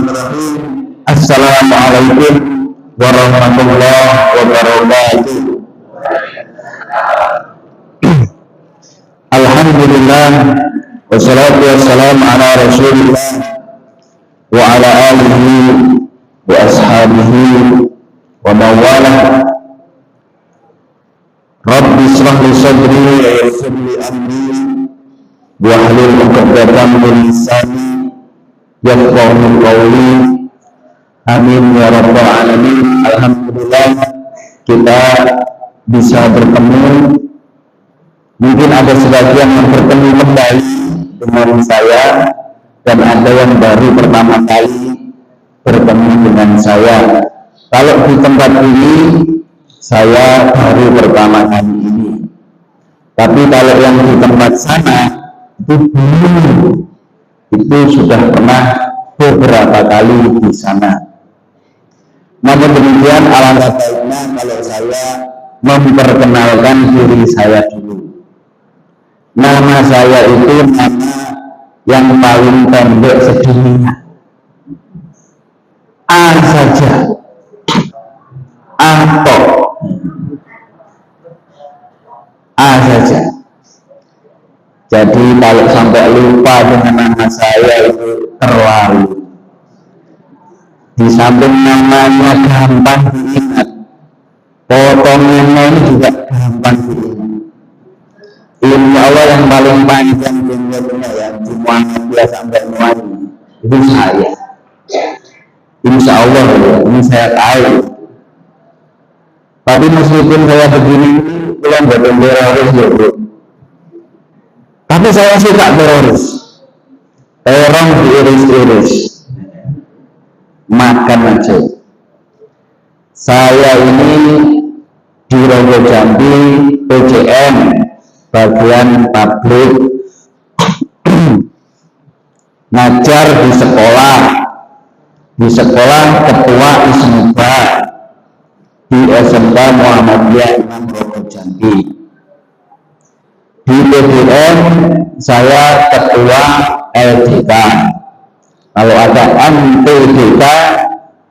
Bismillahirrahmanirrahim. Assalamualaikum warahmatullahi wabarakatuh. Alhamdulillah, wassalatu wassalamu ala rasulillah wa ala alihi wa ashabihi wa mawalah. Rabbi shrah li sadri wa yassir li amri wahlul 'uqdatam min lisani yafqahu qawli. Amin ya rabbal alamin. Alhamdulillah kita bisa bertemu. Mungkin ada sebagian yang bertemu kembali dengan saya, dan ada yang baru pertama kali bertemu dengan saya. Kalau di tempat ini saya baru pertama kali ini, tapi kalau yang di tempat sana itu dulu, itu sudah pernah beberapa kali di sana. Namun demikian, alangkah baiknya kalau saya memperkenalkan diri saya dulu. Nama saya itu nama yang paling pendek sedunia, A saja, atau A saja. Jadi kalau sampai lupa dengan nama saya itu terlalu. Di samping namanya gampang diingat, potongannya ini juga gampang diingat. Insya Allah yang paling panjang jenggotnya ya, di Muhammadiyah sampai Nuwani itu saya. Insya Allah ya, ini saya tahu. Tapi meskipun saya begini, belum betul teroris ya bro. Tapi saya suka teroris. Terong diiris-iris, makan aja. Saya ini di Rogo Jambi, PJM, bagian pabrik, ngajar di sekolah ketua ISMUBA di SMK Muhammadiyah Imam Rogo Jambi. Di PBN saya ketua LDK. Kalau ada MPDK,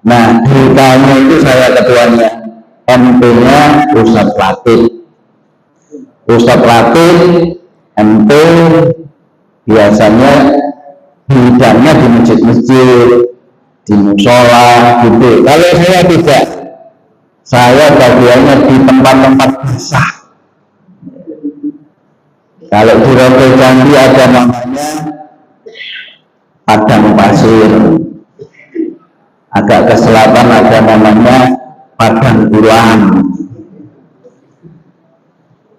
nah DK-nya itu saya ketuanya, MP-nya Ustadz Latif. Ustadz Latif, MP, biasanya bidangnya di masjid-masjid, di musola, gitu. Kalau saya tidak, saya bagiannya di tempat-tempat basah. Kalau di Rogo Jambi ada namanya Padang Pasir, agak ke selatan ada namanya Padang Bulan.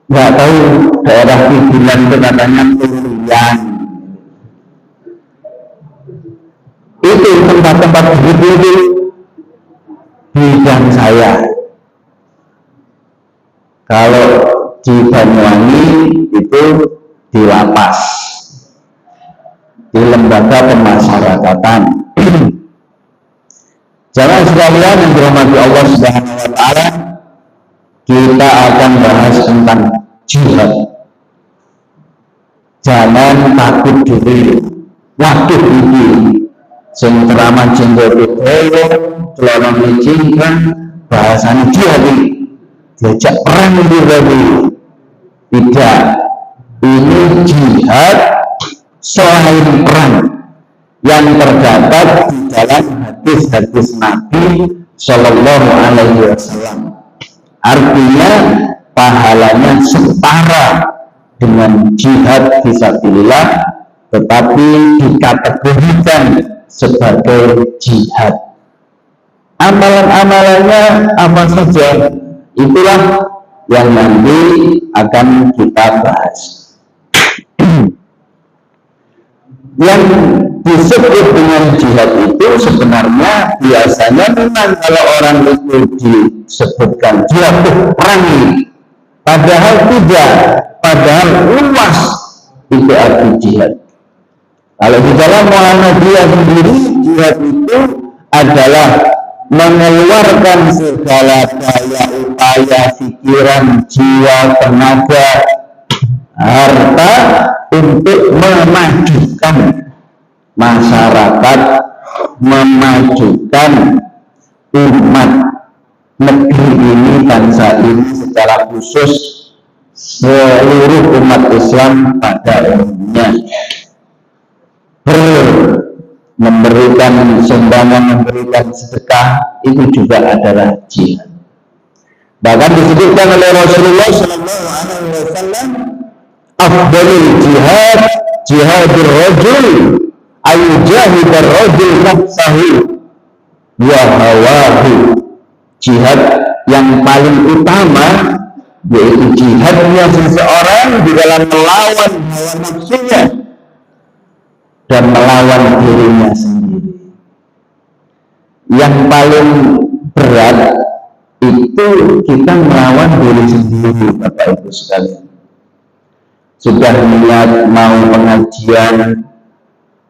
Nggak tahu daerah Pibilan itu katanya Turian. Itu tempat-tempat begitu itu bidang saya. Kalau di Banyuwangi itu di lapas, di lembaga pemasyarakatan. Jangan sekalian yang dirahmati Allah Subhanahu wa Ta'ala, kita akan bahas tentang jihad. Jangan takut diri. Waduh ini sing ceramah jenggot dewe, celana licin, bahasanya jihad ini. Diajak perang diri. Tidak. Ini jihad selain perang yang terdapat di dalam hadis-hadis Nabi Shallallahu Alaihi Wasallam. Artinya pahalanya setara dengan jihad fisabilillah, tetapi dikategorikan sebagai jihad. Amalan-amalannya apa saja, itulah yang nanti akan kita bahas. Yang disebut dengan jihad itu sebenarnya biasanya memang kalau orang itu disebutkan jihad itu perang, padahal tidak, padahal luas itu arti jihad. Kalau di dalam Muhammadiyah sendiri, jihad itu adalah mengeluarkan segala daya upaya, pikiran, jiwa, tenaga, harta untuk memajukan masyarakat memajukan umat negeri ini, bangsa ini secara khusus seluruh umat Islam pada umumnya, memberikan sumbangan, memberikan sedekah, itu juga adalah jihad. Bahkan disebutkan oleh Rasulullah SAW, afdalul jihad jihadur rajul ayyujahidar rajul nafsahu wa hawahu. Jihad yang paling utama yaitu jihadnya seseorang di dalam melawan hawa nafsunya dan melawan dirinya sendiri. Yang paling berat itu kita melawan diri sendiri, Bapak Ibu sekalian. Sudah niat mau pengajian,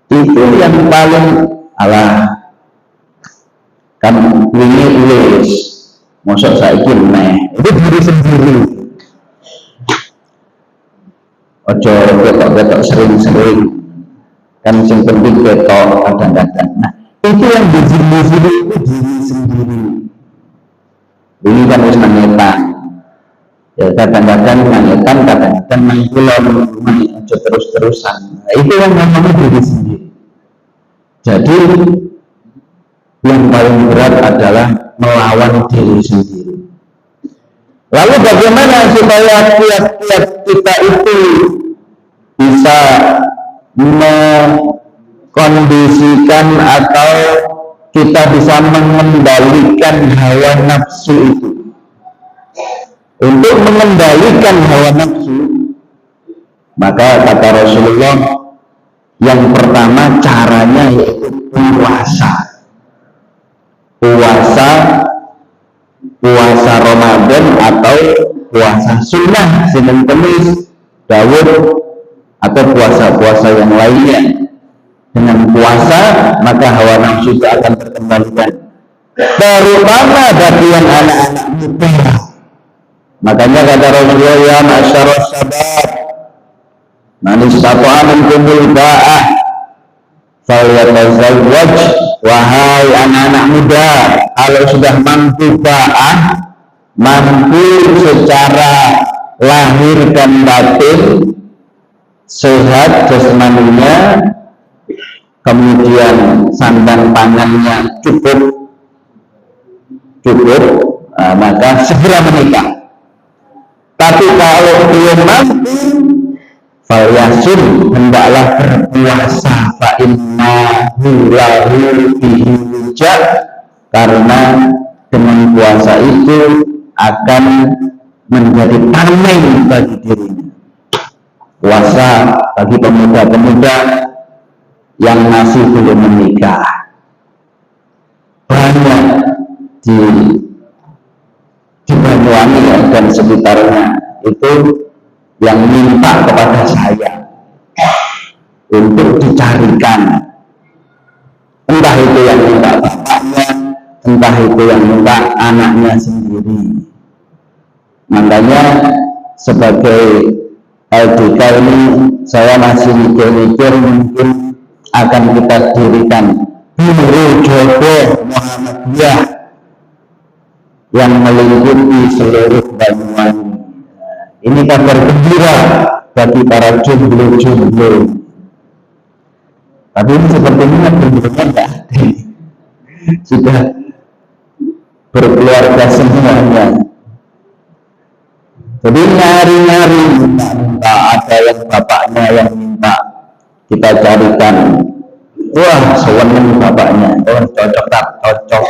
itu yang paling kan ini tulis mosok saiki itu diri sendiri. Ojo ketok sering-sering, kan yang penting ketok kadang-kadang. Nah, itu yang diri sendiri itu diri sendiri. Ini kan harus menyetan. Ya, kadang-kadang menyetan, kadang-kadang mengkulon, terus-terusan. Nah, itu yang namanya diri sendiri. Jadi yang paling berat adalah melawan diri sendiri. Lalu bagaimana supaya tiap-tiap kita itu bisa mengkondisikan atau kita bisa mengendalikan hawa nafsu itu? Untuk mengendalikan hawa nafsu, maka kata Rasulullah, yang pertama caranya yaitu puasa Ramadan atau puasa sunnah Senin Kemis Daud atau puasa-puasa yang lainnya. Dengan puasa maka hawa nafsu itu akan terkendalikan, terutama bagi yang anak-anak muda. Makanya kata Rasulullah, ya masyarakat sahabat, man istata'a minkumul ba'ah falyatazawwaj. Wahai anak-anak muda, kalau sudah mampu ba'ah, mampu secara lahir dan batin, sehat jasmaninya, kemudian sandang pangannya cukup, maka segera menikah. Tapi kalau belum mampu, falyasum, hendaklah berpuasa, fa innahu lahu bihi wujud, karena dengan puasa itu akan menjadi tameng bagi dirinya. Puasa bagi pemuda-pemuda yang masih belum menikah. Banyak di Banyuwangi dan sekitarnya itu yang minta kepada saya untuk dicarikan, entah itu yang minta bapaknya, entah itu yang minta anaknya sendiri. Makanya sebagai LDK ini saya masih mikir mungkin akan kita dirikan Biro Jodoh Muhammadiyah yang melingkupi seluruh Banyuwangi. Ini kabar gembira bagi para jomblo-jomblo. Tapi ini sepertinya jomblonya enggak sudah berkeluarga semuanya. Jadi nyari-nyari, minta ada yang bapaknya yang minta kita carikan. Wah, sewenang bapaknya, cocok tak cocok.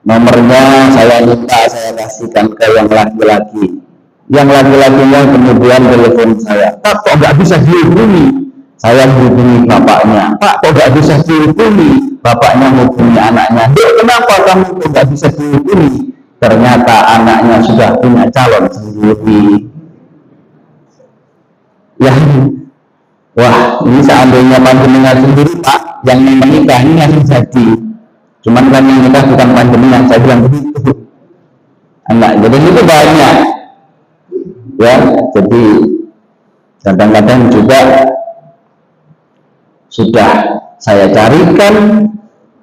Nomornya saya minta, saya kasihkan ke yang laki-laki. Yang laki-lakinya kemudian telepon saya, Pak kok nggak bisa dihubungi? Saya hubungi bapaknya, Pak kok nggak bisa dihubungi? Bapaknya hubungi anaknya, kenapa kamu kok nggak bisa dihubungi? Ternyata anaknya sudah punya calon sendiri. Ya, wah ini seandainya panjenengan sendiri Pak yang menikah ini harus jadi. Cuman kan yang nikah bukan panjenengan, saya bilang begitu. Anak, jadi itu banyak. Ya, jadi kadang-kadang juga sudah saya carikan,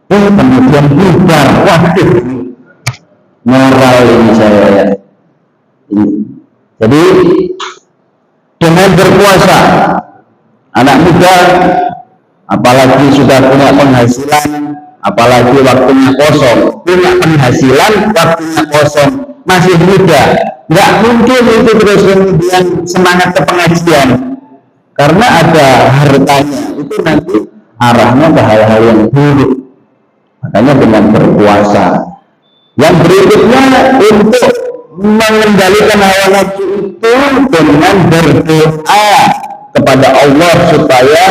kemudian bubar. Waduh, moral ini saya ya. Jadi dengan berpuasa, anak muda apalagi sudah punya penghasilan, apalagi waktunya kosong, punya penghasilan, waktunya kosong, masih muda, nggak mungkin itu terus kemudian semangat ke pengajian, karena ada hartanya, itu nanti arahnya ke hal-hal yang buruk. Makanya dengan berpuasa. Yang berikutnya, untuk mengendalikan hawa nafsu itu dengan berdoa kepada Allah supaya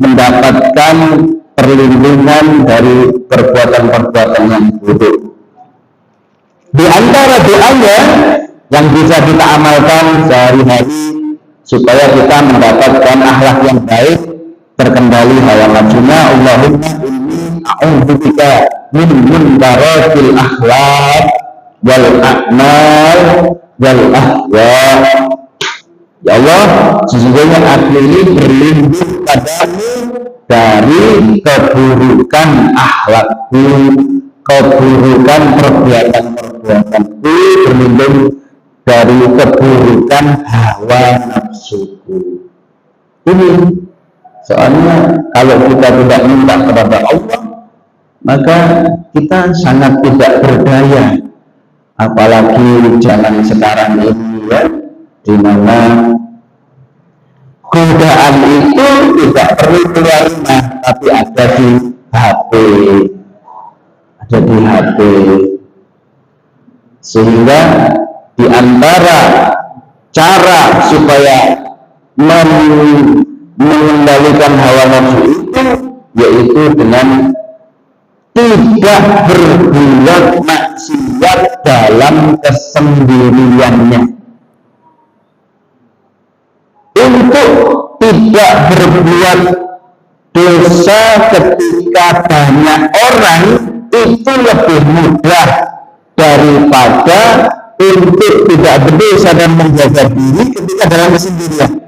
mendapatkan perlindungan dari perbuatan-perbuatan yang buruk. Di antara doanya yang bisa kita amalkan sehari-hari supaya kita mendapatkan akhlak yang baik, terkendali hawa nafsunya, Allahumma inni a'udzubika min munkaratil akhlaq wal a'mal wal ahwa. Ya Allah, sesungguhnya aku ini berlindung padamu dari keburukan akhlakku, keburukan perbuatan-perbuatanku, berlindung dari keburukan hawa nafsuku. Ini soalnya kalau kita tidak minta kepada Allah, maka kita sangat tidak berdaya. Apalagi zaman sekarang ini ya, di mana godaan itu tidak perlu keluar rumah, tapi ada di HP, ada di HP. Sehingga di antara cara supaya mengendalikan hawa nafsu itu yaitu dengan tidak berbuat maksiat dalam kesendiriannya. Untuk tidak berbuat dosa ketika banyak orang itu lebih mudah daripada untuk tidak berdosa dan menjaga diri ketika dalam kesendirian.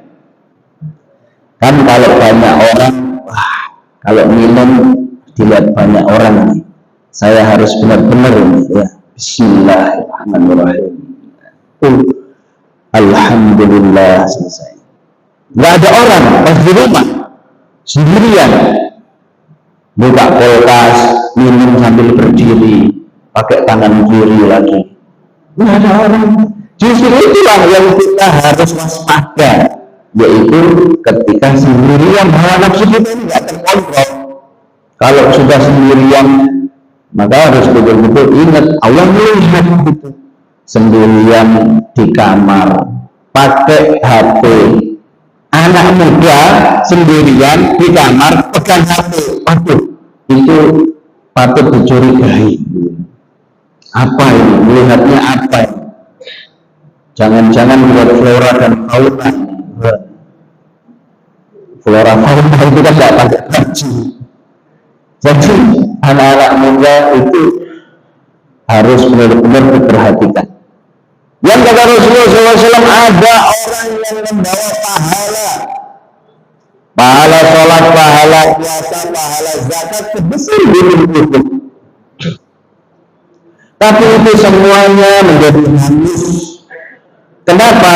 Kan kalau banyak orang, kalau minum dilihat banyak orang nih, saya harus benar-benar ya, bismillahirrahmanirrahim, alhamdulillah, selesai. Nggak ada orang, pas di rumah sendirian, buka kulkas, minum sambil berdiri, pakai tangan kiri lagi, nggak ada orang. Justru itulah yang kita harus waspada, yaitu ketika sendirian hawa nafsu kita ini nggak terkontrol. Kalau sudah sendirian, maka harus betul-betul ingat Allah melihat itu. Sendirian di kamar, pakai HP. Anak muda sendirian di kamar, pegang HP. Waduh, itu patut dicurigai. Apa ini? Melihatnya apa ini? Jangan-jangan buat flora dan fauna. Flora fauna itu kan tidak pakai baju. Jadi anak-anak muda itu harus benar-benar diperhatikan. Yang kata Rasulullah SAW, ada orang yang membawa pahala sholat, pahala puasa, pahala zakat sebesar gunung Uhud. Tapi itu semuanya menjadi hangus. Kenapa?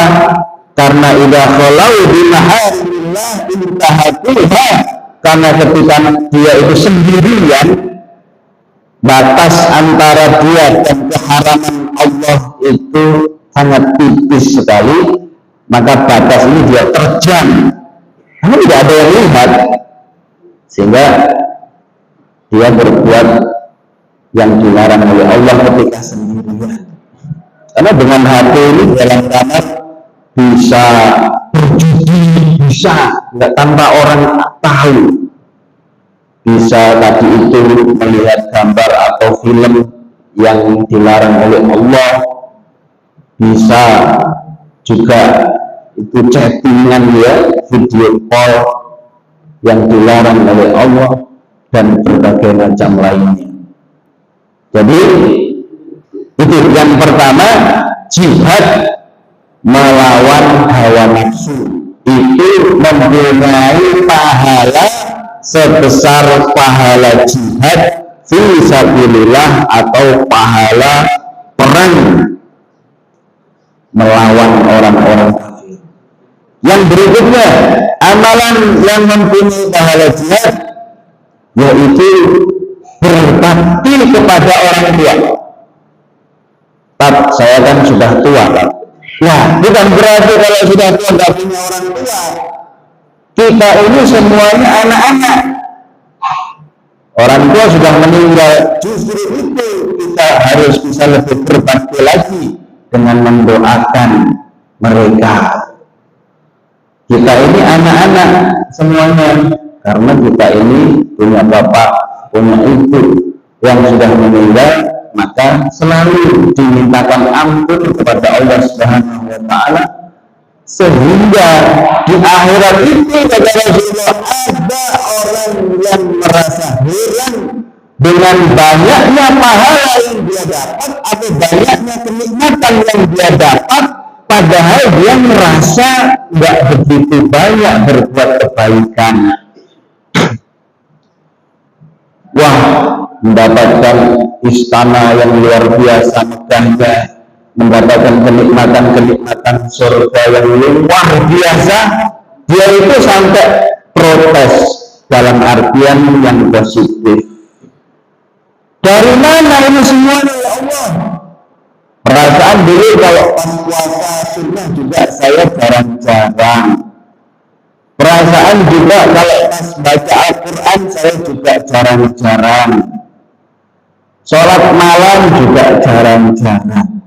Karena idza khalau bi maharimillah intahatuha. Karena ketika dia itu sendirian, batas antara dia dan keharaman Allah itu sangat tipis sekali, maka batas ini dia terjang, karena tidak ada yang lihat, sehingga dia berbuat yang dilarang oleh Allah ketika sendirian. Karena dengan HP ini dalam kamar bisa berjudi, bisa nggak tanpa orang tahu, bisa tadi itu melihat gambar atau film yang dilarang oleh Allah, bisa juga itu chattingan ya, video call yang dilarang oleh Allah, dan berbagai macam lainnya. Jadi itu yang pertama, jihad melawan hawa nafsu itu mempunyai pahala sebesar pahala jihad fi sabilillah atau pahala perang melawan orang-orang kafir. Yang berikutnya, amalan yang mempunyai pahala jihad yaitu berbakti kepada orang tua. Tat, saya kan sudah tua, Pak. Nah, bukan berarti kalau sudah tua nggak punya orang tua. Kita ini semuanya anak-anak. Orang tua sudah meninggal. Justru itu kita harus bisa lebih berbakti lagi dengan mendoakan mereka. Kita ini anak-anak semuanya, karena kita ini punya bapak, punya ibu yang sudah meninggal, maka selalu dimintakan ampun kepada Allah Subhanahu wa Ta'ala, sehingga di akhirat itu kata Rasulullah ada orang yang merasa heran dengan banyaknya pahala yang dia dapat atau banyaknya kenikmatan yang dia dapat, padahal dia merasa nggak begitu banyak berbuat kebaikan. Wah, mendapatkan istana yang luar biasa megahnya, mendapatkan kenikmatan surga yang luar biasa, dia itu sampai protes dalam artian yang positif. Dari mana ini semuanya ya Allah? Perasaan dulu kalau pas puasa sunnah juga saya jarang-jarang. Perasaan juga kalau pas baca Al-Quran saya juga jarang-jarang. Sholat malam juga jarang-jarang.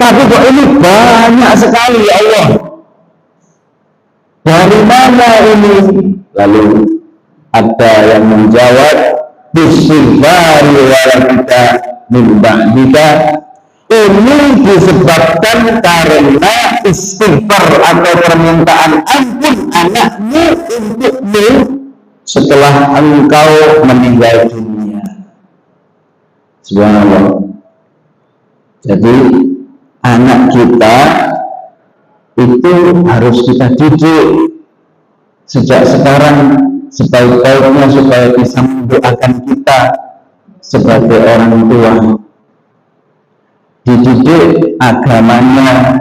Tapi kok ini banyak sekali ya Allah. Dari mana ini? Lalu ada yang menjawab, bisyibari walakita min ba'dika. Ini disebabkan karena istighfar atau permintaan ampun anakmu untukmu setelah engkau meninggal dunia. Subhanallah. Jadi anak kita itu harus kita didik sejak sekarang sebaik-baiknya supaya bisa mendoakan kita sebagai orang tua. Dididik agamanya,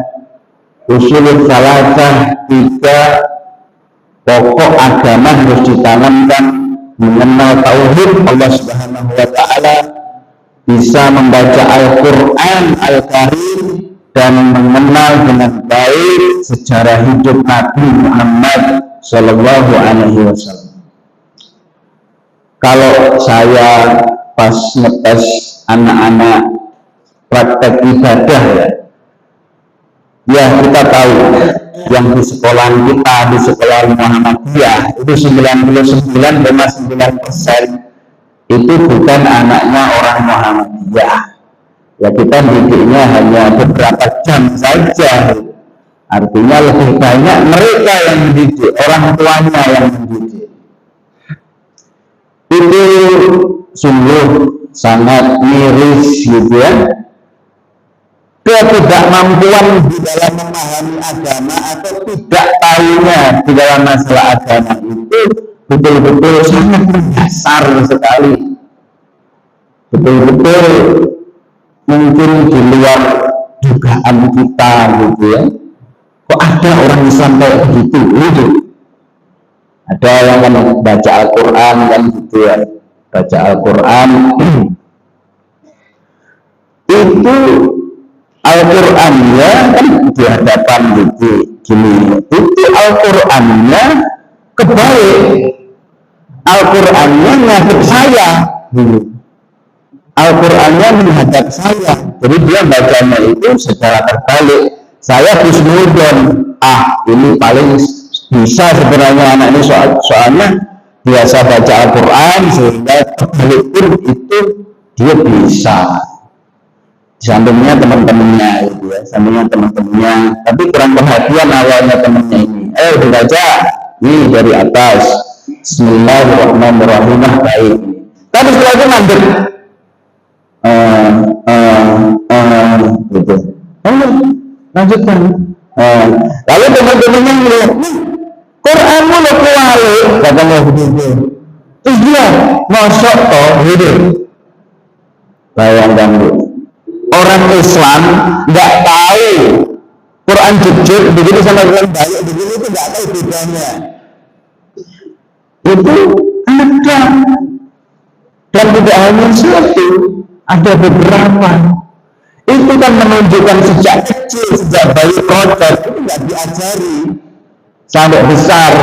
usul salatah, 3 pokok agama harus ditanamkan, mengenal tauhid Allah Subhanahu wa Ta'ala, bisa membaca Al-Quran Al-Karim, dan mengenal dengan baik sejarah hidup Nabi Muhammad Sallallahu Alaihi Wasallam. Kalau saya pas ngetes anak-anak praktek ibadah ya kita tahu yang di sekolah kita, di sekolah Muhammadiyah itu 99,9% itu bukan anaknya orang Muhammadiyah. Ya kita didiknya hanya beberapa jam saja, artinya lebih banyak mereka yang mendidik, orang tuanya yang mendidik. Itu sungguh sangat miris gitu ya. Ketidakmampuan di dalam memahami agama atau tidak tahunya di dalam masalah agama itu betul-betul sangat mendasar sekali, betul-betul mungkin di luar dugaan kita gitu ya. Kok ada orang Islam kayak begitu gitu? Ada yang baca Al-Quran kan gitu ya, baca Al-Quran itu Al-Qurannya kan di hadapan gitu gini, itu Al-Qurannya kebalik, Al-Qurannya ngadep saya gitu. Al-Qurannya menghadap saya, jadi dia bacanya itu secara terbalik. Saya husnudon, ini paling bisa sebenarnya anak ini soalnya biasa baca Al-Quran sehingga terbalik pun itu dia bisa. Di sampingnya teman-temannya gitu ya, sampingnya teman-temannya, tapi kurang perhatian awalnya temannya ini. Dibaca ini dari atas, Bismillahirrahmanirrahim, baik. Tapi setelah itu ngambil gitu. Lanjutkan. Lalu teman-temannya melihat, Quranmu lo kuali, katanya begitu. Iya, masuk toh hidup. Bayangkan orang Islam nggak tahu Quran jujur begitu sama Quran baik begitu itu nggak tahu bedanya. Itu ada, dan tidak hanya satu, ada beberapa. Itu kan menunjukkan sejak kecil, sejak bayi kotor itu nggak diajari sampai besar,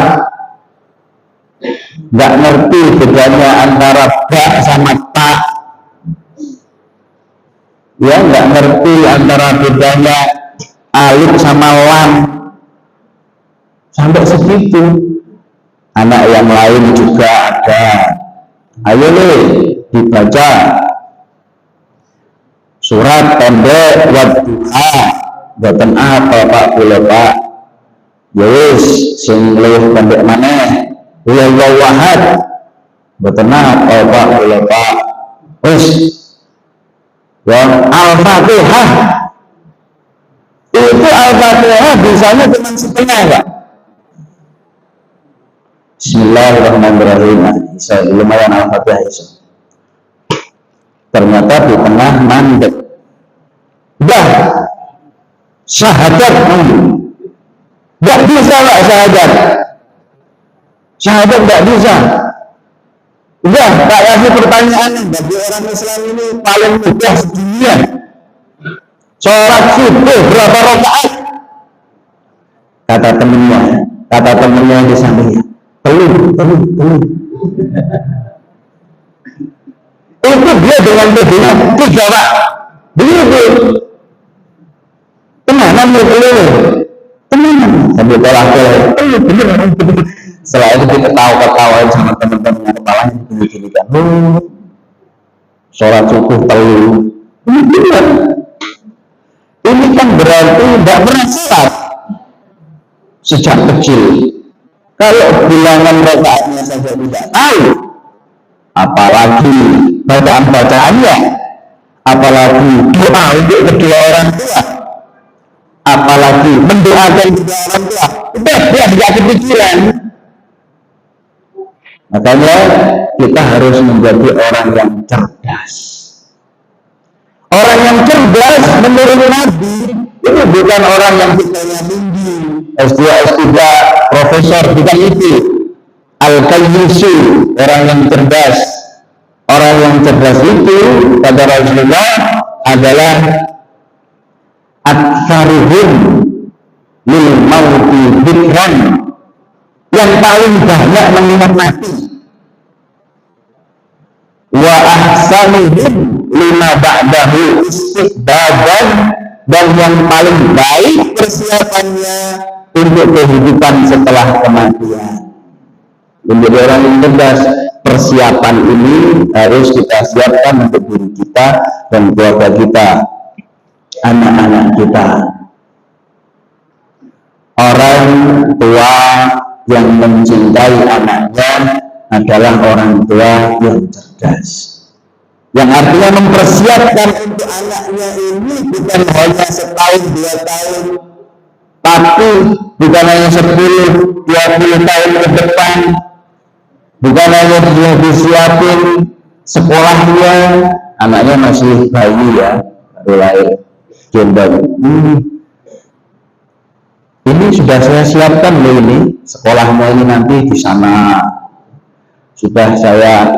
nggak ngerti bedanya antara ba sama ta, ya nggak ngerti antara bedanya alif sama lam, sampai segitu. Anak yang lain juga ada. Ayo nih dibaca surat pendek wadduha, boten apa Pak kula Pak. Yes, sing luwih pendek maneh. Wallahu ahad. Boten apa Pak kula Pak. Wis. Ya Al-Fatihah. Itu Al-Fatihah bisanya cuma setengah, Pak. Bismillahirrahmanirrahim. Bisa lumayan Al-Fatihah bisa. Ternyata di tengah mandek. Dah syahadat nggak bisa Pak syahadat. Syahadat nggak bisa. Udah tak kasih pertanyaan bagi orang Islam ini paling mudah sedunia. Sholat subuh berapa rakaat? Kata temennya yang di sampingnya. Telur. Itu dia dengan bedanya 3 Pak. Begitu. Tenanan sambil tolak-tolak. Bener. Setelah itu kita ketawa-ketawain sama teman-teman yang kepalanya begini kan. Sholat subuh telur. Ini benar. Ini kan berarti tidak pernah sholat sejak kecil. Kalau bilangan rakaatnya saja tidak tahu, apalagi bacaan-bacaannya, apalagi doa untuk kedua orang tua, apalagi mendoakan kedua orang tua, udah dia tidak kepikiran. Makanya kita harus menjadi orang yang cerdas. Orang yang cerdas menurut Nabi itu bukan orang yang titelnya tinggi, S2, S3, profesor, bukan itu. Al-Qayyusu, orang yang cerdas. Orang yang cerdas itu kata Rasulullah adalah aktsaruhum lil mauti dzikran, yang paling banyak mengingat mati. Wa ahsanuhum lima ba'dahu istiqdadan, dan yang paling baik persiapannya untuk kehidupan setelah kematian. Menjadi orang yang cerdas, persiapan ini harus kita siapkan untuk diri kita dan keluarga kita, anak-anak kita. Orang tua yang mencintai anaknya adalah orang tua yang cerdas, yang artinya mempersiapkan untuk anaknya ini bukan hanya setahun 2 tahun, tapi bukan hanya 10-20 tahun ke depan, bukan hanya dia disiapin sekolahnya, anaknya masih bayi ya, baru lahir, gendong. Ini sudah saya siapkan loh, ini sekolahnya ini nanti di sana sudah saya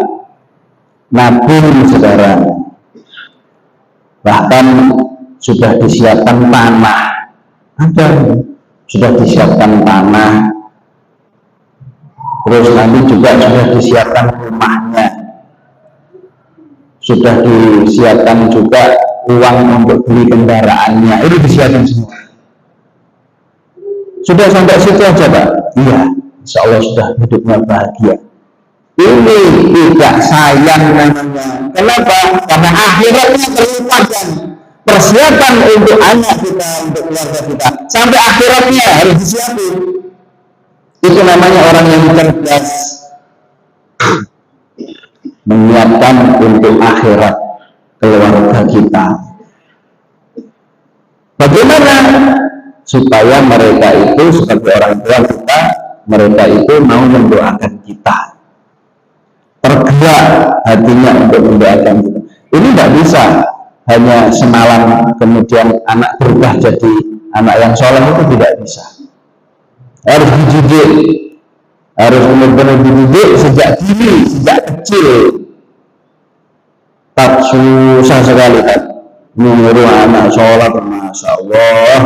nabung sekarang, bahkan sudah disiapkan tanah, sudah disiapkan tanah, terus nanti juga sudah disiapkan rumahnya, sudah disiapkan juga uang untuk beli kendaraannya, itu disiapkan semua. Sudah sampai situ aja Pak? Iya, insya Allah sudah hidupnya bahagia. Ini tidak sayang namanya. Kenapa? Karena akhirnya terlupakan. Persiapan untuk anak kita, untuk keluarga kita, sampai akhiratnya harus disiapin. Itu namanya orang yang cerdas, menyiapkan untuk akhirat keluarga kita. Bagaimana supaya mereka itu sebagai orang tua kita, mereka itu mau mendoakan kita? bergerak hatinya untuk mendoakan kita. Ini tidak bisa hanya semalam kemudian anak berubah jadi anak yang soleh, itu tidak bisa. Harus dididik, harus benar-benar dididik sejak dini, sejak kecil. Tak susah sekali kan menyuruh anak sholat, masya Allah,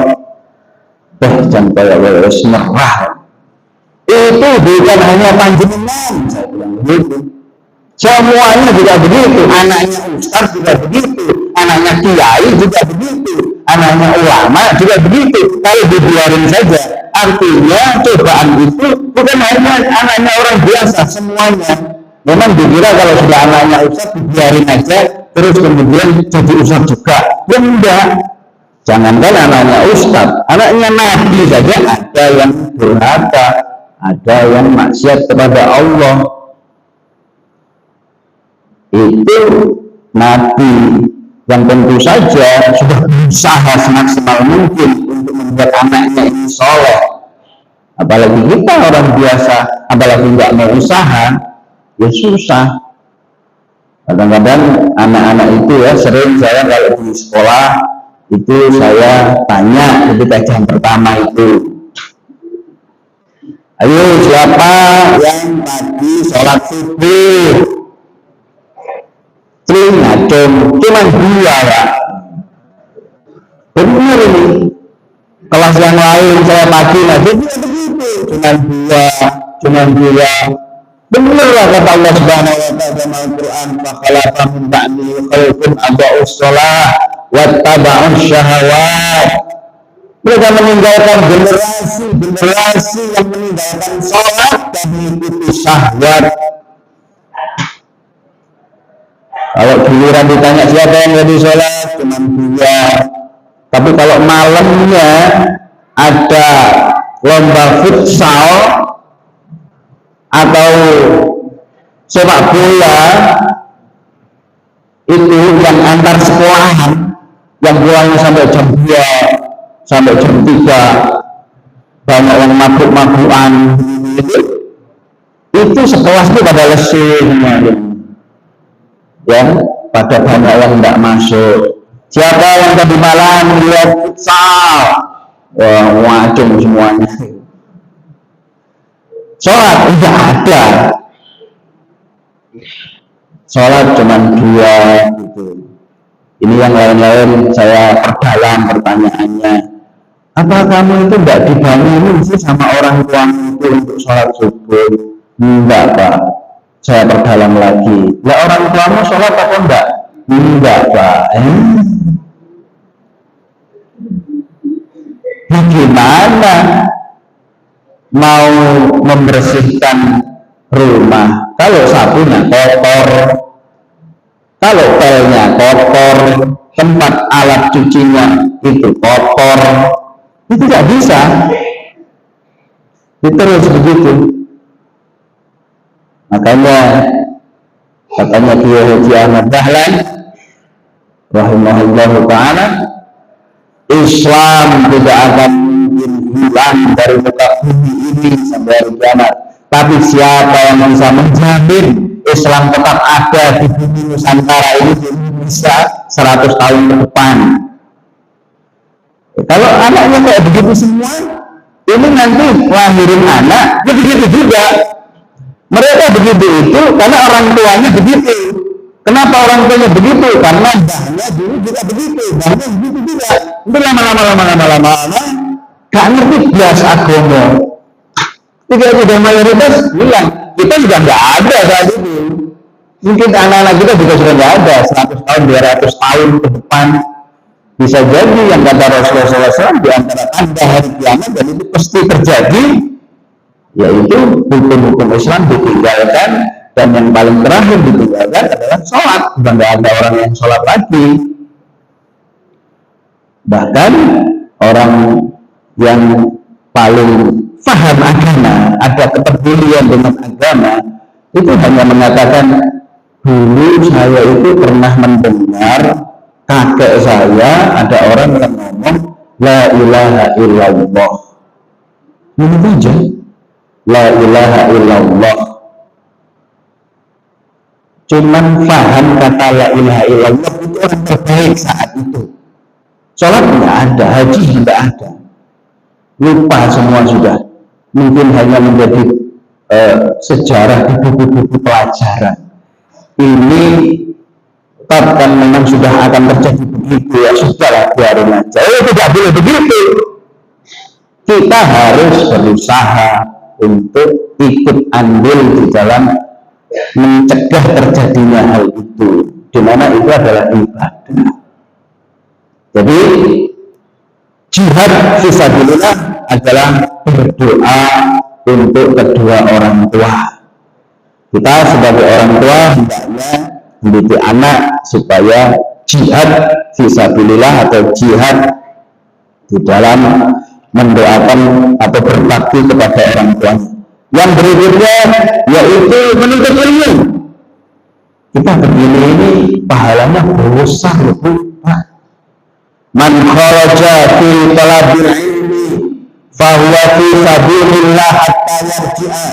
jangan kayak wes merah. Itu bukan hanya panjenengan, saya bilang begitu. Semuanya juga begitu, anaknya ustaz juga begitu, anaknya kiai juga begitu, anaknya ulama juga begitu. Kalau dibiarin saja, artinya cobaan itu bukan hanya anaknya orang biasa, semuanya. Memang dikira kalau sudah anaknya ustaz dibiarin aja, terus kemudian jadi ustaz juga. Ya enggak. Jangankan anaknya ustaz, anaknya nabi saja ada yang durhaka, ada yang maksiat kepada Allah. Itu nabi yang tentu saja sudah berusaha semaksimal mungkin untuk membuat anaknya ini soleh. Apalagi kita orang biasa, apalagi nggak mau usaha, ya susah. Kadang-kadang anak-anak itu ya sering saya kalau di sekolah itu saya tanya ketika jam pertama itu, ayo siapa yang tadi sholat subuh? Cuma 2 ya. Benar ini. Kelas yang lain saya pagi lagi begitu, cuma 2. Benar lah kata Allah Subhanahu wa taala dalam Al-Qur'an, "Fakhalafa min ba'di khalqun adaa'us shalah wattaba'us syahawat." Mereka meninggalkan generasi yang meninggalkan sholat dan mengikuti syahwat. Kalau giliran ditanya siapa yang jadi sholat, cuma 2. Tapi kalau malamnya ada lomba futsal atau sepak bola, itu yang antar sekolahan, yang pulangnya sampai jam 2, sampai jam 3, banyak yang mabuk-mabukan, itu sekelas itu pada lesu ya, pada banyak yang tidak masuk. Siapa yang tadi malam lihat futsal, wacung semuanya. Sholat tidak ada, sholat cuma 2 gitu. Ini yang lain-lain saya perdalam pertanyaannya. Apa kamu itu tidak dibangunin sih sama orang tua itu untuk sholat subuh? Enggak Pak, saya perdalam lagi. Ya orang tuamu sholat apa enggak? Enggak Pak. Bagaimana mau membersihkan rumah kalau sapunya kotor, kalau pelnya kotor, tempat alat cucinya itu kotor, itu tidak bisa. Itu terus begitu. Makanya katanya Kiai Haji Ahmad Dahlan rahimahullah ta'ala, Islam tidak akan mungkin hilang dari muka bumi ini sampai hari kiamat. Tapi siapa yang bisa menjamin Islam tetap ada di bumi Nusantara ini di Indonesia 100 tahun ke depan? Kalau anaknya kayak begitu semua, ini nanti lahirin anak begitu juga. Mereka begitu itu karena orang tuanya begitu. Kenapa orang tuanya begitu? Karena bahnya dulu juga begitu, bahnya begitu juga. Itu lama-lama gak ngerti biasa agama. Jika sudah mayoritas bilang kita juga nggak ada saat itu. Mungkin anak-anak kita juga sudah nggak ada 100 tahun, 200 tahun ke depan. Bisa jadi yang kata Rasulullah SAW di antara tanda hari kiamat, dan itu pasti terjadi, yaitu hukum-hukum Islam ditinggalkan, dan yang paling terakhir ditinggalkan adalah sholat. Sudah nggak ada orang yang sholat lagi. Bahkan orang yang paling paham agama, ada kepedulian dengan agama, itu hanya mengatakan, dulu saya itu pernah mendengar kakek saya ada orang yang ngomong la ilaha illallah. Ini aja, la ilaha illallah. cuman paham kata la ilaha illallah itu orang terbaik saat itu. Sholat nggak ada, haji tidak ada, lupa semua sudah. Mungkin hanya menjadi sejarah di buku-buku pelajaran. Ini kan memang sudah akan terjadi begitu, ya sudahlah, biarin aja. Tidak boleh begitu. Kita harus berusaha untuk ikut andil di dalam mencegah terjadinya hal itu, di mana itu adalah ibadah. Jadi jihad fisabilillah adalah berdoa untuk kedua orang tua. Kita sebagai orang tua hendaknya mendidik anak supaya jihad fisabilillah atau jihad di dalam mendoakan atau berbakti kepada orang tua. Yang berikutnya yaitu menuntut ilmu. Kita begini ini pahalanya besar loh, Pak. Man kharaja fi talabil ilmi fahuwa fi sabilillah hatta yarji'a.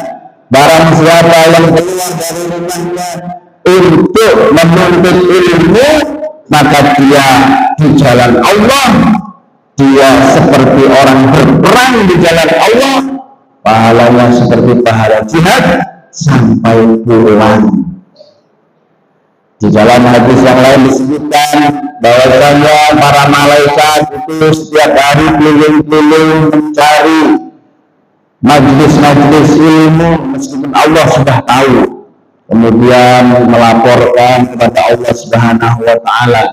Barang siapa yang keluar dari rumahnya untuk menuntut ilmu, maka dia di jalan Allah, dia seperti orang berperang di jalan Allah, pahalanya seperti pahala jihad sampai pulang. Di dalam hadis yang lain disebutkan bahwasanya para malaikat itu setiap hari keliling-keliling mencari majlis-majlis ilmu meskipun Allah sudah tahu, kemudian melaporkan kepada Allah Subhanahu wa taala,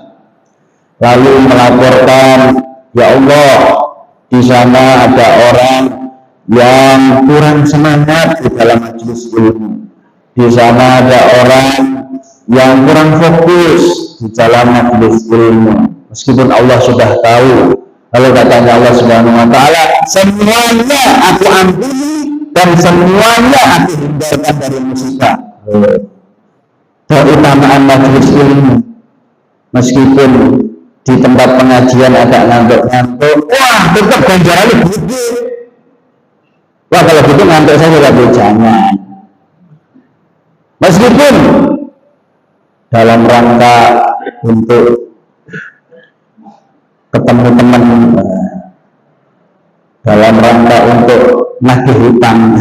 lalu melaporkan, ya Allah, di sana ada orang yang kurang semangat di dalam majlis ilmu, di sana ada orang yang kurang fokus di dalam majlis ilmu, meskipun Allah sudah tahu. Lalu katanya Allah Subhanahu wa taala, semuanya aku ampuni dan semuanya aku hindarkan dari musibah. Keutamaan majlis ilmu, meskipun di tempat pengajian ada ngantuk-ngantuk, wah tetap ganjarannya gede. Wah kalau gitu ngantuk saja, tapi jangan. Meskipun dalam rangka untuk ketemu teman, dalam rangka untuk nagih hutang,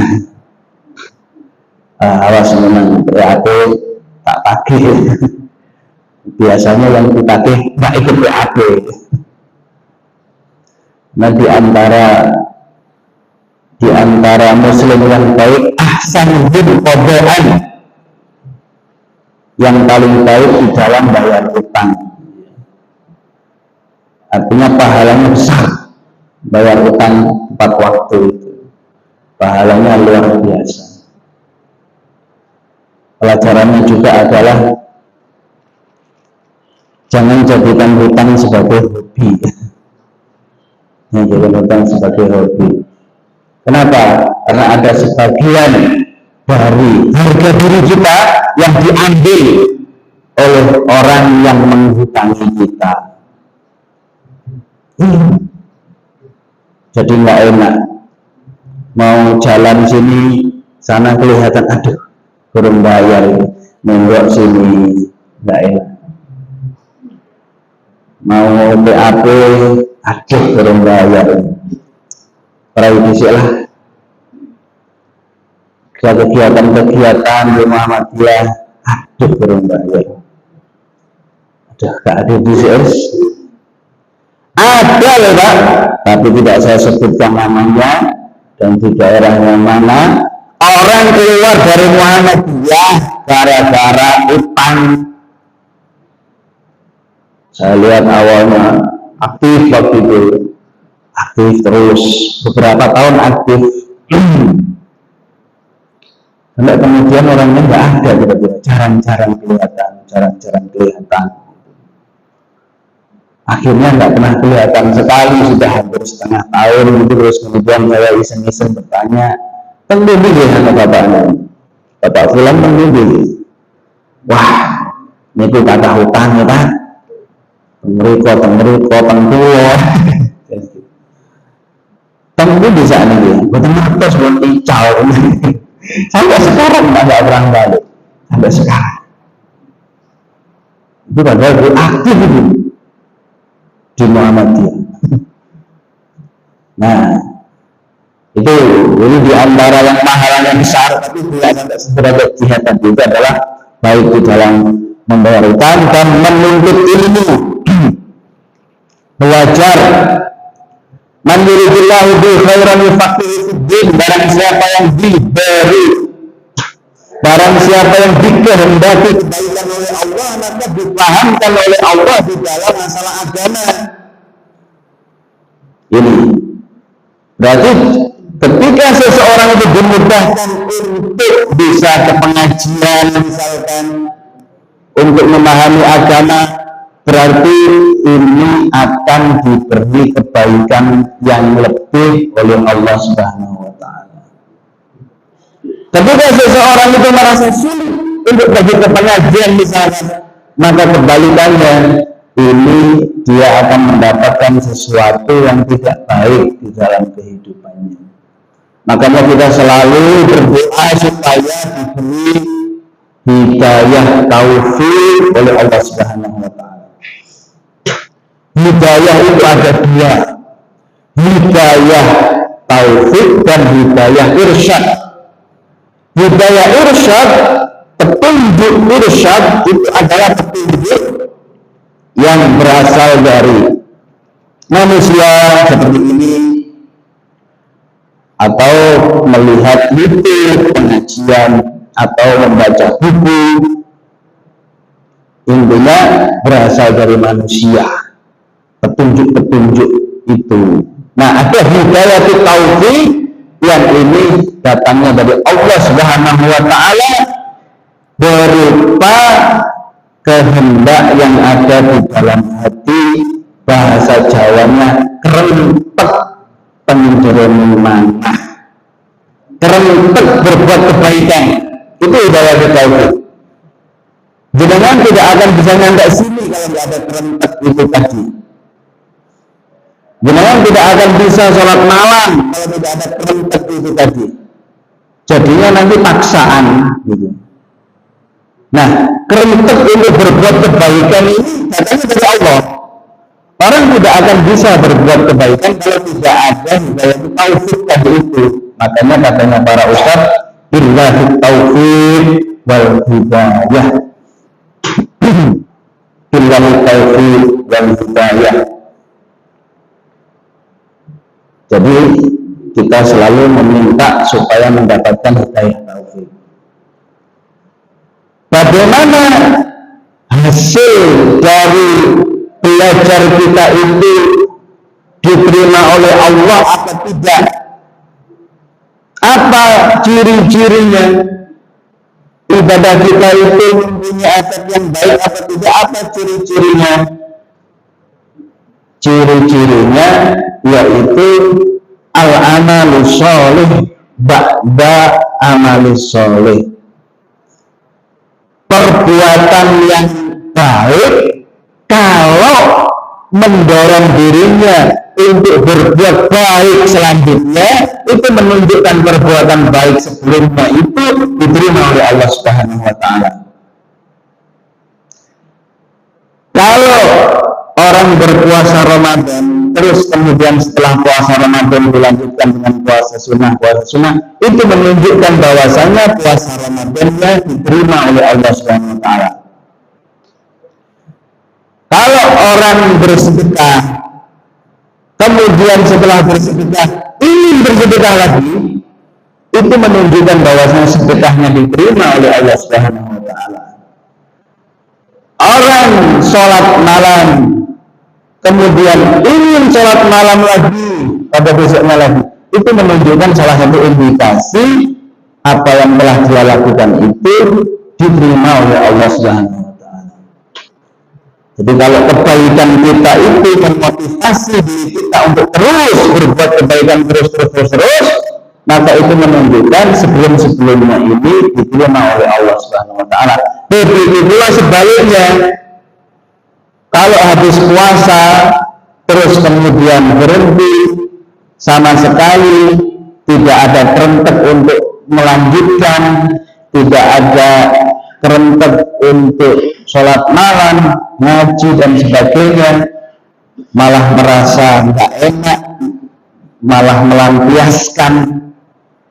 awas memang PAT tak tagih. Biasanya yang ditagih nggak ikut PAT. Nah di antara muslim yang baik, ahsan bin qadaan, yang paling baik di dalam bayar utang. Artinya pahalanya besar, bayar utang 4 waktu itu pahalanya luar biasa. Pelajarannya juga adalah jangan jadikan hutang sebagai hobi. Jadikan hutang sebagai hobi. Kenapa? Karena ada sebagian dari harga diri kita yang diambil oleh orang yang menghutangi kita. Jadi nggak enak, mau jalan sini sana kelihatan aduh kurang bayar, nenggok sini nggak enak, mau PAP aduh kurang bayar, praktisi lah kegiatan di Muhammadiyah aduh kurang bayar, aduh gak ada DCS. Ada loh Pak, tapi tidak saya sebutkan namanya dan di daerah yang mana orang keluar dari Muhammadiyah gara-gara utang. Saya lihat awalnya aktif waktu itu, aktif terus beberapa tahun aktif. Sampai kemudian orangnya nggak ada, jarang-jarang kelihatan. Akhirnya nggak pernah kelihatan sekali, sudah hampir setengah tahun gitu. Terus kemudian saya iseng-iseng bertanya, tentu ya sama bapaknya, bapak Fulan tentu. Wah, ini kata hutang ya Pak, tentu tentu bisa nih, betul terus buat icau. Sampai sekarang nggak pernah balik, sampai sekarang. Itu padahal aktif itu di Muhammadiyah. Nah, itu ini di antara yang pahalanya besar, tapi tidak sampai sederajat jihad tadi itu adalah baik di dalam membawakan dan menuntut ilmu, belajar. Man yuridillahu bi khairan yufaqihu fid-din, barang siapa yang diberi, barang siapa yang dikehendaki kebaikan oleh Allah, maka dipahamkan oleh Allah di dalam masalah agama. Ini berarti ketika seseorang itu dimudahkan untuk bisa ke pengajian misalkan, untuk memahami agama, berarti ini akan diberi kebaikan yang lebih oleh Allah Subhanahu wa Ta'ala. Ketika seseorang itu merasa sulit untuk pergi ke pengajian misalkan, maka kebalikannya, ini dia akan mendapatkan sesuatu yang tidak baik di dalam kehidupannya. Makanya kita selalu berdoa supaya diberi hidayah taufik oleh Allah Subhanahu wa Ta'ala. Hidayah itu ada dua, hidayah taufik dan hidayah irsyad. Hidayah irsyad, petunjuk irsyad itu adalah petunjuk yang berasal dari manusia seperti ini, atau melihat YouTube, pengajian, atau membaca buku. Intinya berasal dari manusia petunjuk-petunjuk itu. Nah, ada hidayah taufik yang ini datangnya dari Allah Subhanahu wa Ta'ala berupa kehendak yang ada di dalam hati, bahasa Jawanya kerempet penjeroni manah, kerempet berbuat kebaikan. Itu hidayah taufik. Jenengan tidak akan bisa nyampe sini kalau tidak ada kerempet itu tadi. Jenengan tidak akan bisa sholat malam kalau tidak ada kerempet itu tadi. Jadinya nanti paksaan gitu. Nah, kerempet untuk berbuat kebaikan ini datangnya dari Allah. Orang tidak akan bisa berbuat kebaikan kalau tidak ada hidayah taufik tadi itu. Makanya katanya para ustaz, billahi taufik wal hidayah. Billahi taufik wal hidayah. Jadi kita selalu meminta supaya mendapatkan hidayah taufik. Bagaimana hasil dari belajar kita itu diterima oleh Allah atau tidak? Apa ciri-cirinya? Ibadah kita itu mempunyai efek yang baik atau tidak? Apa ciri-cirinya? Ciri-cirinya yaitu al-amalu sholih ba'da amalis sholih. Perbuatan yang baik kalau mendorong dirinya untuk berbuat baik selanjutnya, itu menunjukkan perbuatan baik sebelumnya itu diterima oleh Allah Subhanahu wa Ta'ala. Kalau orang berpuasa Ramadan terus kemudian setelah puasa Ramadan dilanjutkan dengan puasa sunnah, itu menunjukkan bahwasanya puasa Ramadannya diterima oleh Allah Subhanahu wa Ta'ala. Kalau orang bersedekah kemudian setelah bersedekah ingin bersedekah lagi, itu menunjukkan bahwasanya sedekahnya diterima oleh Allah Subhanahu wa Ta'ala. Orang sholat malam kemudian ingin sholat malam lagi pada besoknya lagi, itu menunjukkan salah satu indikasi apa yang telah dia lakukan itu diterima oleh Allah Subhanahu wa Ta'ala. Jadi kalau kebaikan kita itu memotivasi diri kita untuk terus berbuat kebaikan terus, maka itu menunjukkan sebelum-sebelumnya ini diterima oleh Allah Subhanahu wa Ta'ala. Begitu pula sebaliknya, kalau habis puasa terus kemudian berhenti sama sekali, tidak ada kerentek untuk melanjutkan, tidak ada kerentet untuk sholat malam, ngaji dan sebagainya, malah merasa nggak enak, malah melampiaskan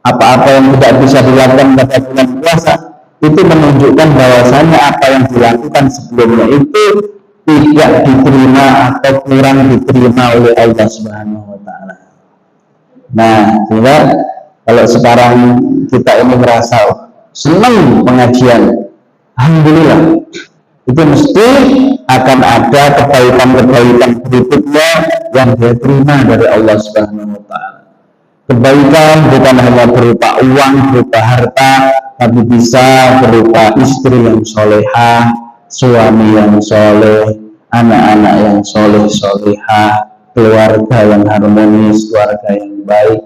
apa-apa yang tidak bisa dilakukan pada bulan puasa, itu menunjukkan bahwasanya apa yang dilakukan sebelumnya itu tidak diterima atau kurang diterima oleh Allah Subhanahu wa Ta'ala. Nah, sehingga kalau sekarang kita ini merasa senang pengajian, alhamdulillah, itu mesti akan ada kebaikan-kebaikan berikutnya yang dia terima dari Allah Subhanahu wa Ta'ala. Kebaikan bukan hanya berupa uang, berupa harta, tapi bisa berupa istri yang solehah, suami yang soleh, anak-anak yang soleh-solehah, keluarga yang harmonis, keluarga yang baik,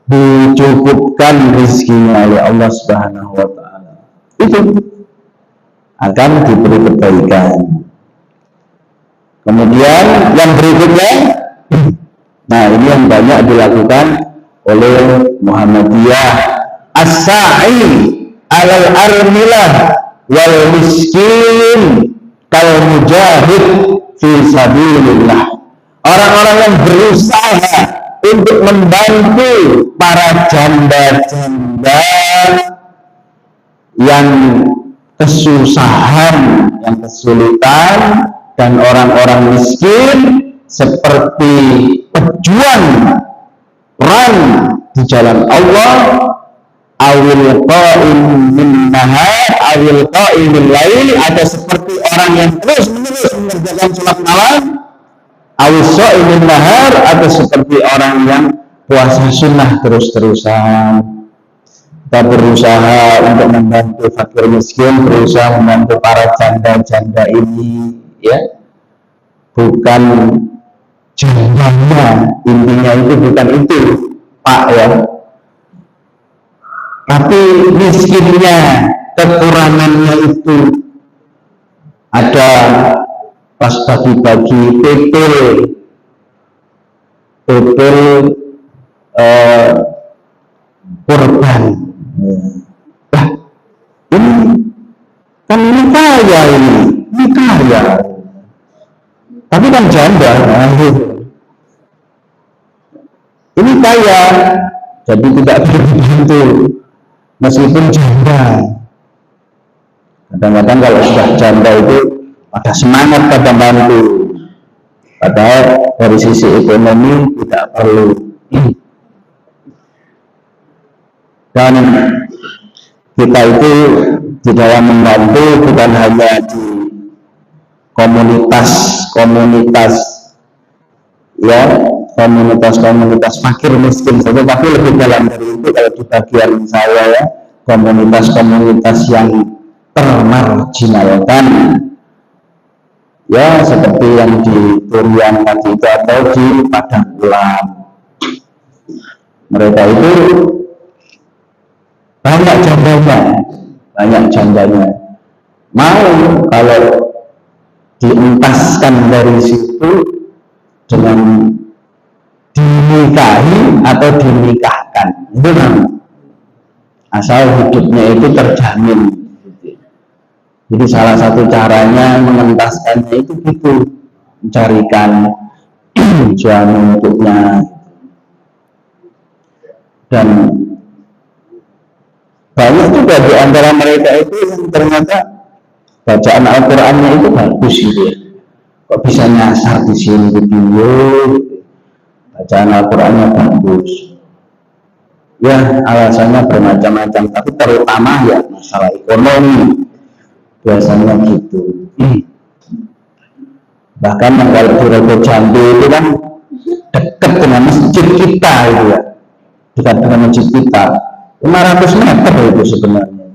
dicukupkan rezekinya oleh Allah Subhanahu wa Ta'ala. Itu akan diberi kebaikan. Kemudian yang berikutnya, nah ini yang banyak dilakukan oleh Muhammadiyah, as-sa'i alal armilah wal miskin kal mujahid fi sabilillah. Orang-orang yang berusaha untuk membantu para janda-janda yang kesusahan, yang kesulitan, dan orang-orang miskin seperti pejuang perang di jalan Allah, awil qa'im min nahar awil qa'im min lail, ada seperti orang yang terus-menerus mengerjakan sholat malam, awil sha'im min nahar, atau seperti orang yang puasa sunnah terus-terusan. Kita berusaha untuk membantu fakir miskin, berusaha membantu para janda-janda ini, ya, bukan jandanya, intinya itu bukan itu, Pak, ya, tapi miskinnya, kekurangannya itu ada pas bagi-bagi pepel kurban. Nah, ini kaya, ini kaya, tapi kan janda. Ini kaya, jadi tidak berbantu meskipun janda. Kadang-kadang kalau sudah janda itu ada semangat pada bantu, padahal dari sisi ekonomi tidak perlu. Dan kita itu di dalam membantu bukan hanya di komunitas ya, komunitas fakir miskin saja, tapi lebih dalam dari itu. Kalau di bagian saya, ya, komunitas yang termarginalkan, ya, seperti yang di Turian tadi itu atau di Padang Ulam. Mereka itu banyak jandanya, mau kalau dientaskan dari situ dengan dinikahi atau dinikahkan, itu asal hidupnya itu terjamin. Jadi salah satu caranya mengentaskannya itu gitu, mencarikan suami untuknya. Dan banyak juga di antara mereka itu yang ternyata bacaan Al-Qur'annya itu bagus gitu ya. Kok bisa nyasar di sini video, bacaan Al-Qur'annya bagus. Ya, alasannya bermacam-macam, tapi terutama ya masalah ekonomi. Biasanya gitu. Bahkan yang kalau di Rogo Jambi itu kan dekat dengan masjid kita itu ya, dekat dengan masjid kita 500 meter itu sebenarnya,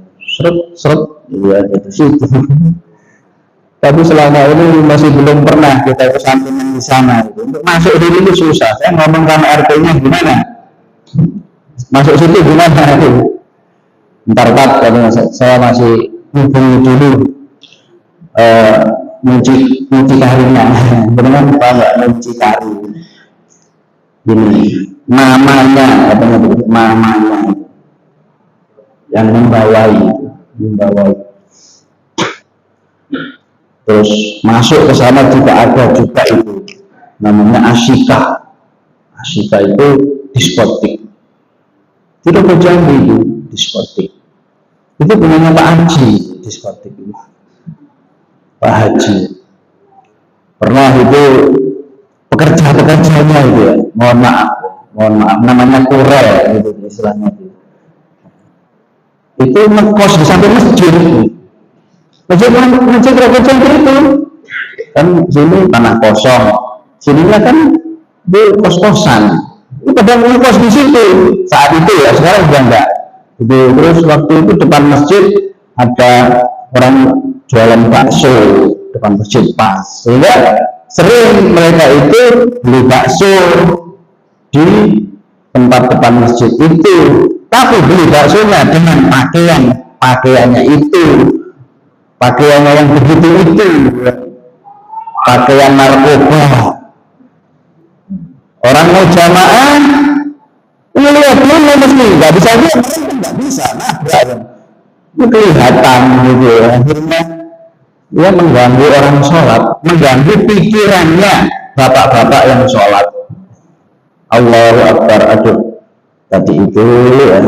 seret ya, itu situ. Tapi selama ini masih belum pernah kita kesampingan di sana. Untuk masuk di situ susah. Saya ngomong sama RT-nya gimana? Masuk situ gimana? Ntar katanya saya masih hubungi dulu mucikarinya. Benar Pak, mucikari. Ini mamanya, katanya mamanya yang membawai. Terus masuk ke sana juga ada juga itu namanya Asika. Asika itu diskotik. Tidak Jambi itu diskotik. Itu punyanya Pak Haji diskotik itu. Pak Haji pernah itu pekerja-pekerjanya itu ya, mohon maaf namanya kurel itu istilahnya itu ngekos di samping masjid itu kan sini tanah kosong, sininya kan di kos-kosan, itu pada ngekos di situ saat itu ya, sekarang sudah enggak itu. Terus waktu itu depan masjid ada orang jualan bakso depan masjid pas, sehingga sering mereka itu beli bakso di tempat depan masjid itu, tapi beli baksonya dengan pakaiannya itu, pakaiannya yang begitu itu, pakaian narkoba. Orang mau jamaah ngelihat dulu mesti nggak bisa lihat, nggak bisa, nah itu kelihatan gitu ya. Akhirnya dia mengganggu orang sholat, mengganggu pikirannya bapak-bapak yang sholat. Allahu Akbar, aduh tadi itu ya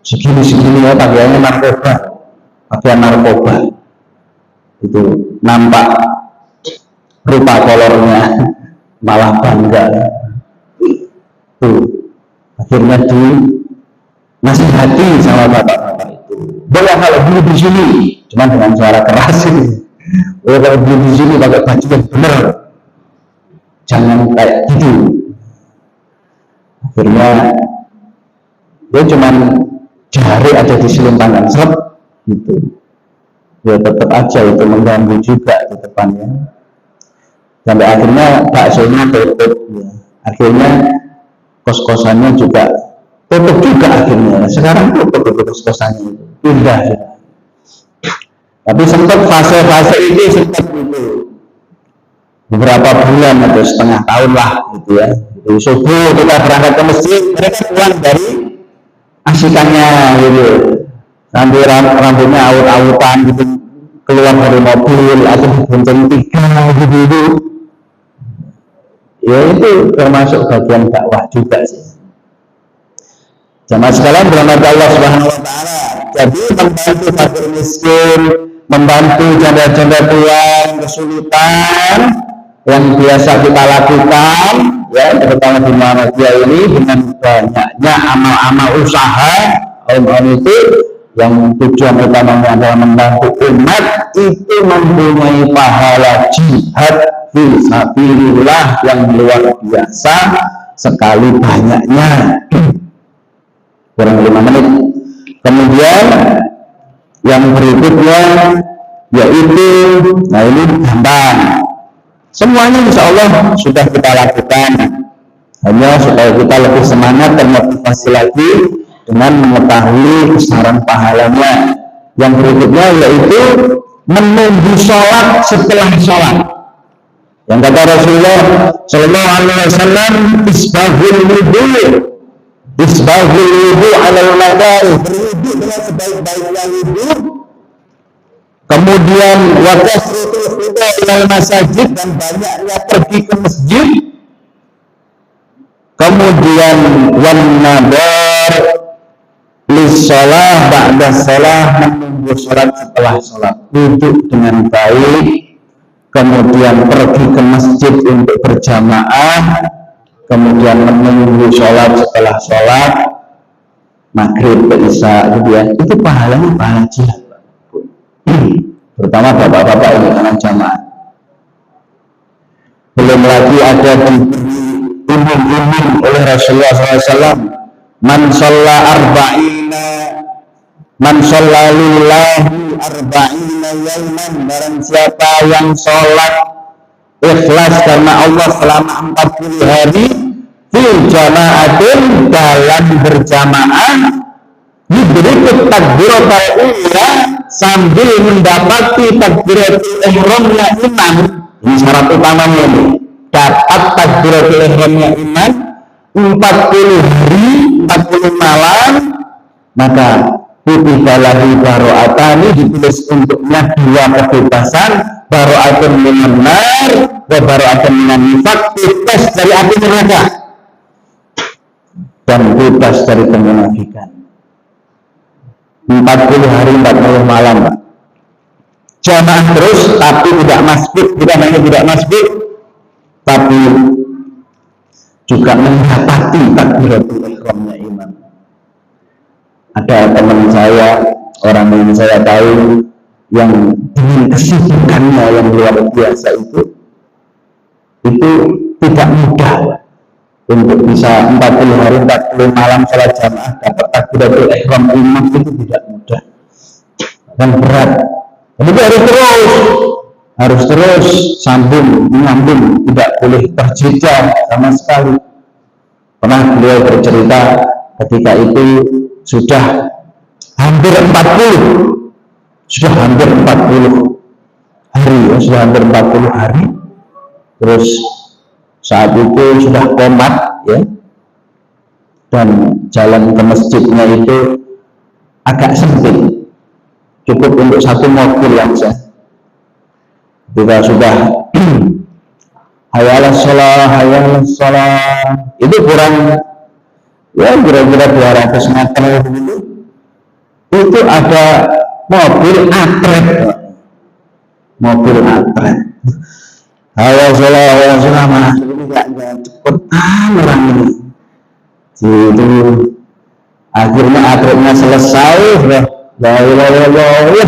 segini ya pakaiannya narkoba, pakaian narkoba itu nampak rupa kolornya malah bangga tuh. Akhirnya dinasihati sama bapak-bapak itu, boleh kalau beli di sini, cuma dengan suara keras ini, boleh kalau beli di sini pakai baju yang benar, jangan kayak gitu. Akhirnya dia cuma jari ada di selumpangan serep gitu, ya tetap aja itu mengganggu juga di depannya, sampai akhirnya baksonya tutup ya. Akhirnya kos-kosannya juga tutup juga akhirnya, sekarang tutup kos-kosannya itu, pindah ya. Tapi sempat fase-fase itu sempat itu beberapa bulan atau setengah tahun lah gitu ya. Itu subuh kita berangkat ke masjid, mereka pulang dari asikannya gitu, sambil rambutnya awut-awutan gitu, keluar dari mobil atau bonceng tiga gitu. Ya itu termasuk bagian dakwah juga sih. Jamaah sekalian berahmat Allah Subhanahu wa taala. Jadi membantu fakir miskin, membantu janda-janda tua yang kesulitan yang biasa kita lakukan ya, terutama di Muhammadiyah ini, dengan banyaknya amal-amal usaha om-om itu yang tujuan utamanya adalah membantu umat, itu mempunyai pahala jihad fisabilillah yang luar biasa sekali banyaknya. Kurang 5 menit. Kemudian yang berikutnya yaitu, nah ini gampang, semuanya insya Allah sudah kita lakukan, hanya supaya kita lebih semangat dan motivasi lagi dengan mengetahui besaran pahalanya. Yang berikutnya yaitu menunggu sholat setelah sholat, yang kata Rasulullah Shallallahu Alaihi Wasallam, isbahul wudu alal madari, berwudu dengan sebaik-baiknya wudu, kemudian wa kasratul khudu ilal masajid, dan banyaknya pergi ke masjid, kemudian wan nadar lissalah ba'da shalah, menunggu sholat setelah sholat, duduk dengan baik, kemudian pergi ke masjid untuk berjamaah, kemudian menunggu sholat setelah sholat maghrib ke isya gitu ya. Itu pahalanya pahala jihad, terutama bapak-bapak ini karena jamaah. Belum lagi ada diberi umum-umum oleh Rasulullah SAW, man shalla lillahi arba'ina yawman, barang siapa yang sholat ikhlas karena Allah selama 40 hari, fil jama'atin, dalam berjamaah, diberi takbiratul ula, sambil mendapati takbiratul ihramnya imam. Ini syarat utamanya ini, dapat takbiratul ihramnya imam 40 hari 40 malam, maka kutiba lahu baro'atani, ditulis untuknya 2 kebebasan, baro'atun minan nar wa baro'atun minan nifaq, bebas dari api neraka dan bebas dari kemunafikan. 40 hari 40 malam, Pak. Jamaah terus, tapi tidak masbuk, bukan hanya tidak masbuk, tapi juga mendapati takbiratul ihramnya imam. Ada teman saya, orang yang saya tahu, yang dengan kesibukannya yang luar biasa itu tidak mudah untuk bisa 40 hari 40 malam salat jamaah dapat takbiratul ihram imam, itu tidak mudah dan berat. Jadi harus terus sambung menyambung, tidak boleh terjeda sama sekali. Pernah beliau bercerita ketika itu sudah hampir 40 hari, terus saat itu sudah komat ya, dan jalan ke masjidnya itu agak sempit, cukup untuk 1 mobil aja. Kita sudah hayya 'alas shalah, itu kurang ya kira-kira 200 meter begitu, itu ada mobil atret, hayya 'alas shalah, mas ini nggak cepetan orang ini. Jadi akhirnya atretnya selesai, la ilaha illallah,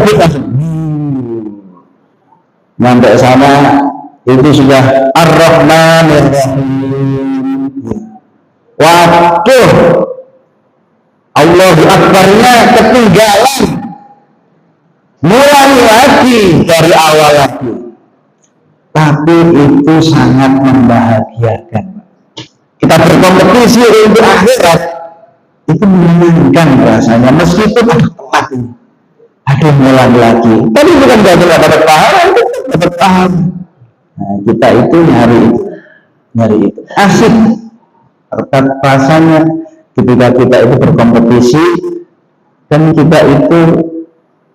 sampai sana itu sudah Ar-Rahmanir Rahim. Waduh, Allahu Akbarnya ketinggalan, mulai lagi dari awal lagi. Tapi itu sangat membahagiakan. Kita berkompetisi untuk akhirat, itu menyenangkan rasanya, meskipun telat ini. Ada mulai lagi, tapi bukan berarti nggak dapat pahala, itu dapat pahala. Nah, kita itu nyari itu asik. Rasanya ketika kita itu berkompetisi dan kita itu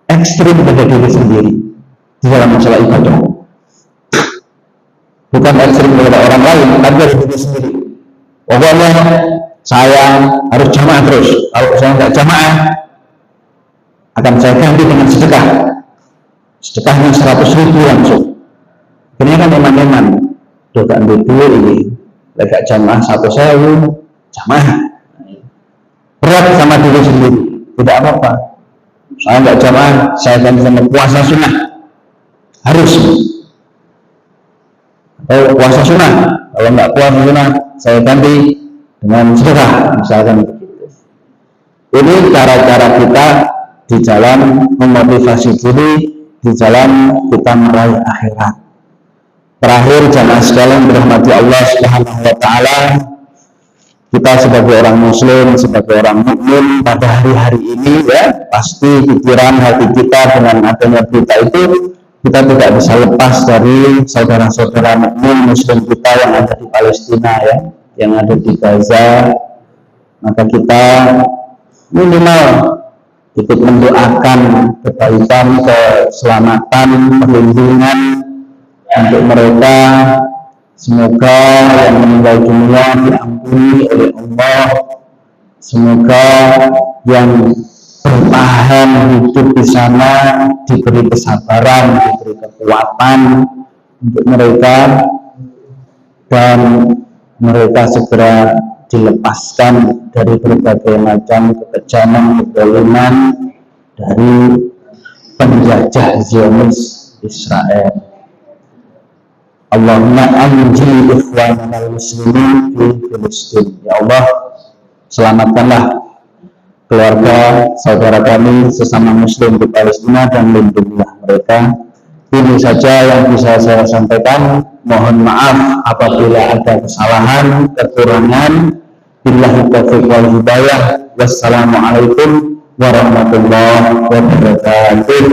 ekstrim pada diri sendiri di dalam masalah ibadah, bukan ekstrim kepada orang lain, tapi dari diri sendiri. Pokoknya saya harus jamaah terus, kalau saya nggak jamaah akan saya ganti dengan sedekahnya 100.000 langsung. Ini kan teman-teman doa dulu ini agak jamaah 1.000 jamaah, berat sama diri sendiri. Tidak apa-apa, saya nggak jamaah, saya ganti sama puasa sunnah, harus puasa sunnah. Kalau nggak puasa sunnah, saya ganti dengan sedekah, misalkan begitu. Ini cara-cara kita di jalan memotivasi diri, di jalan kita meraih akhirat. Terakhir, jamaah sekalian dirahmati Allah Subhanahu wa taala, kita sebagai orang muslim, sebagai orang mukmin pada hari-hari ini ya, pasti pikiran hati kita dengan adanya berita itu, kita tidak bisa lepas dari saudara-saudara mukmin muslim kita yang ada di Palestina ya, yang ada di Gaza. Maka kita minimal ikut mendoakan kebaikan, keselamatan, perlindungan untuk mereka. Semoga yang meninggal dunia diampuni oleh Allah, semoga yang bertahan hidup di sana diberi kesabaran, diberi kekuatan untuk mereka, dan mereka segera dilepaskan dari berbagai macam kekejaman, kezaliman dari penjajah Zionis Israel. Allahumma anjil ikhwanana muslimin di Filistin. Ya Allah, selamatkanlah keluarga saudara kami sesama muslim di Palestina dan lindungilah mereka. Ini saja yang bisa saya sampaikan. Mohon maaf apabila ada kesalahan, kekurangan. Billahi taufiq wal hidayah. Wassalamualaikum warahmatullahi wabarakatuh.